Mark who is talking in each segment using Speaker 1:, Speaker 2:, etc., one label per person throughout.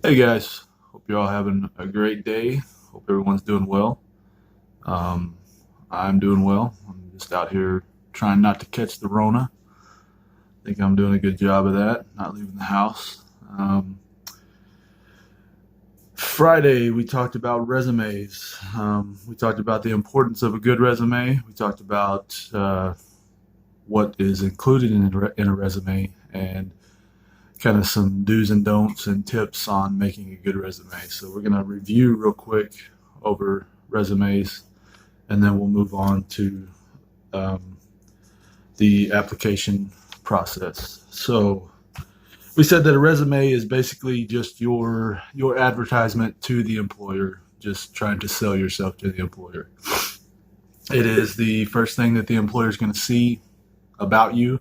Speaker 1: Hey guys, hope you're all having a great day. Hope everyone's doing well. Um, I'm doing well. I'm just out here trying not to catch the Rona. Think I'm doing a good job of that, not leaving the house. Um, Friday, we talked about resumes. We talked about the importance of a good resume. We talked about what is included in a resume and kind of some do's and don'ts and tips on making a good resume. So we're going to review real quick over resumes, and then we'll move on to um, the application process. So we said that a resume is basically just your advertisement to the employer, just trying to sell yourself to the employer. It is the first thing that the employer is going to see about you,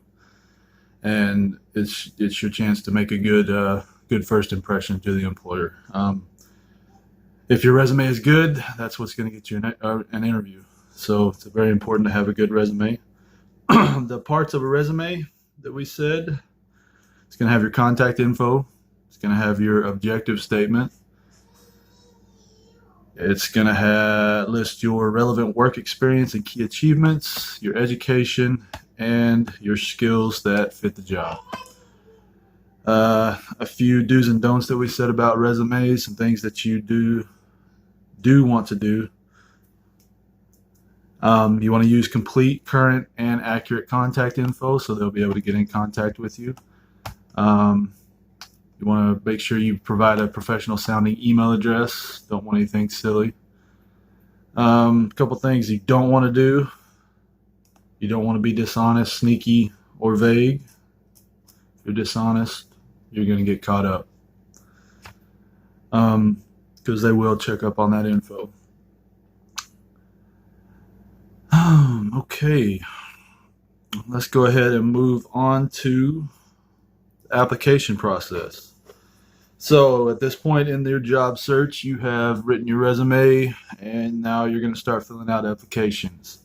Speaker 1: and it's your chance to make a good first impression to the employer. If your resume is good, that's what's going to get you an interview. So it's very important to have a good resume. The parts of a resume that we said, it's going to have your contact info. It's going to have your objective statement. It's going to list your relevant work experience and key achievements, your education, and your skills that fit the job. A few do's and don'ts that we said about resumes, and things that you do want to do. You want to use complete, current, and accurate contact info so they'll be able to get in contact with you. Um, you want to make sure you provide a professional sounding email address. Don't want anything silly. A couple things you don't want to do. You don't want to be dishonest, sneaky, or vague. If you're dishonest, you're going to get caught up because they will check up on that info. Okay, let's go ahead and move on to the application process. So at this point in your job search, you have written your resume, and now you're going to start filling out applications,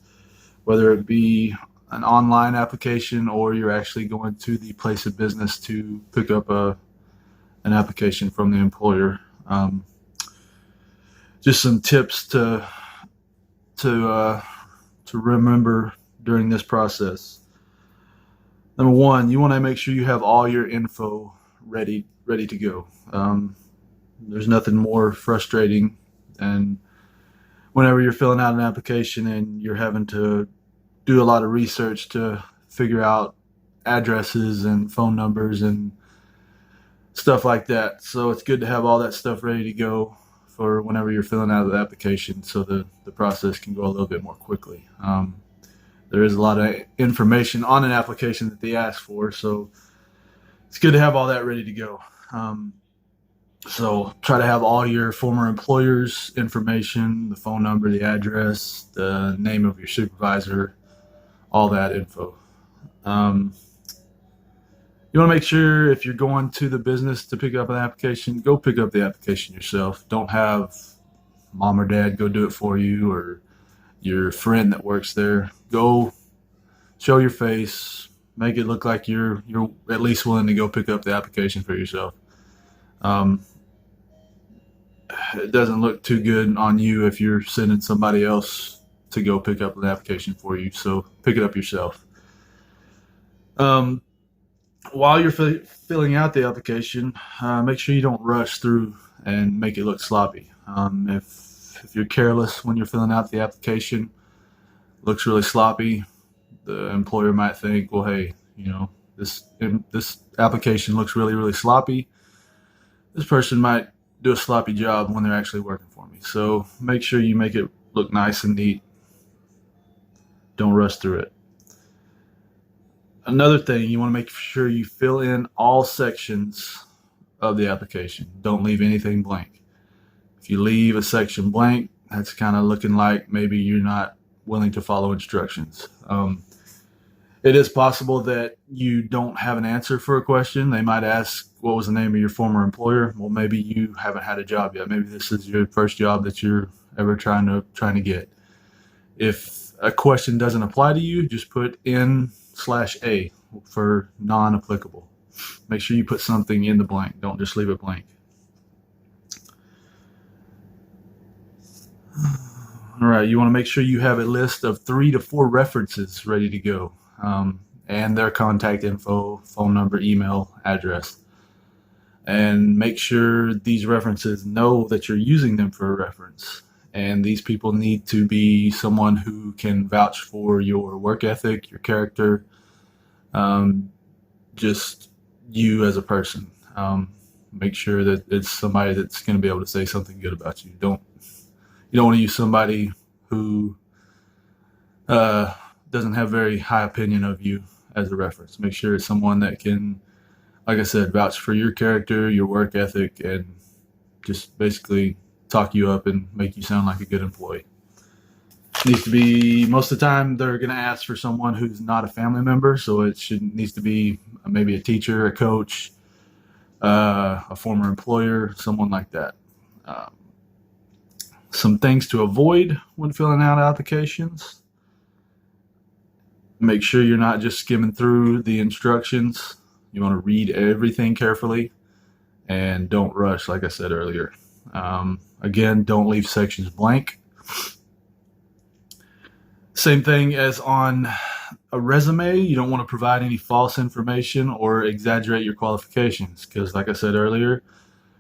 Speaker 1: whether it be an online application or you're actually going to the place of business to pick up an application from the employer. Just some tips to remember during this process. Number one, you want to make sure you have all your info ready to go. There's nothing more frustrating than whenever you're filling out an application and you're having to do a lot of research to figure out addresses and phone numbers and stuff like that. So it's good to have all that stuff ready to go for whenever you're filling out the application so the process can go a little bit more quickly. There is a lot of information on an application that they ask for, so it's good to have all that ready to go. So try to have all your former employers' information, the phone number, the address, the name of your supervisor, all that info. You want to make sure if you're going to the business to pick up an application, go pick up the application yourself. Don't have mom or dad go do it for you, or your friend that works there. Go show your face, make it look like you're at least willing to go pick up the application for yourself. Um, it doesn't look too good on you if you're sending somebody else to go pick up an application for you. So pick it up yourself. While you're filling out the application, make sure you don't rush through and make it look sloppy. If you're careless when you're filling out the application, looks really sloppy, the employer might think, well, hey, this application looks really sloppy. This person might do a sloppy job when they're actually working for me. So make sure you make it look nice and neat. Don't rush through it. Another thing, you want to make sure you fill in all sections of the application. Don't leave anything blank. If you leave a section blank, that's kind of looking like maybe you're not willing to follow instructions. It is possible that you don't have an answer for a question. They might ask, what was the name of your former employer? Well, maybe you haven't had a job yet. Maybe this is your first job that you're ever trying to get. If a question doesn't apply to you, just put N/A for non-applicable. Make sure you put something in the blank. Don't just leave it blank. All right, you want to make sure you have a list of 3 to 4 references ready to go, and their contact info, phone number, email, address. And make sure these references know that you're using them for a reference. And these people need to be someone who can vouch for your work ethic, your character, um, just you as a person. Make sure that it's somebody that's going to be able to say something good about you. You don't want to use somebody who uh, doesn't have very high opinion of you as a reference. Make sure it's someone that can, like I said, vouch for your character, your work ethic, and just basically talk you up and make you sound like a good employee. Needs to be, most of the time they're going to ask for someone who's not a family member, so needs to be maybe a teacher, a coach, a former employer, someone like that. Um, some things to avoid when filling out applications: make sure you're not just skimming through the instructions. You want to read everything carefully and don't rush, like I said earlier. Again, don't leave sections blank. Same thing as on a resume. You don't want to provide any false information or exaggerate your qualifications, because, like I said earlier,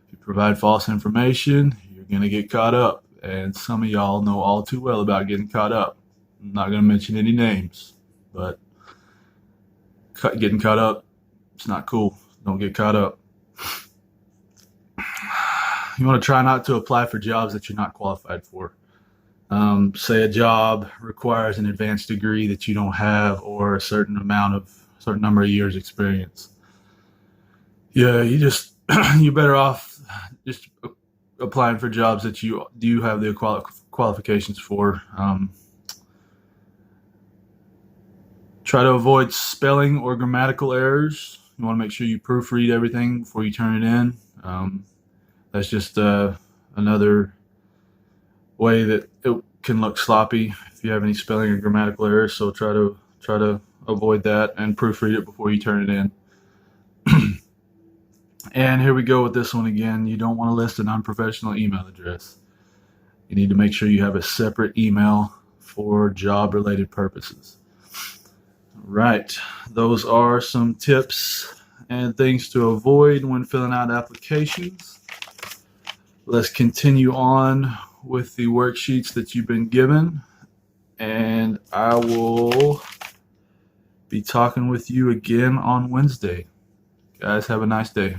Speaker 1: if you provide false information, you're going to get caught up. And some of y'all know all too well about getting caught up. I'm not going to mention any names, but getting caught up, it's not cool. Don't get caught up. You want to try not to apply for jobs that you're not qualified for. Say a job requires an advanced degree that you don't have, or a certain number of years experience. Yeah, you're better off just applying for jobs that you do have the qualifications for. Try to avoid spelling or grammatical errors. You want to make sure you proofread everything before you turn it in. That's just another way that it can look sloppy if you have any spelling or grammatical errors. So try to avoid that and proofread it before you turn it in. And here we go with this one again. You don't want to list an unprofessional email address. You need to make sure you have a separate email for job-related purposes. Right. Those are some tips and things to avoid when filling out applications. Let's continue on with the worksheets that you've been given, and I will be talking with you again on Wednesday. Guys, have a nice day.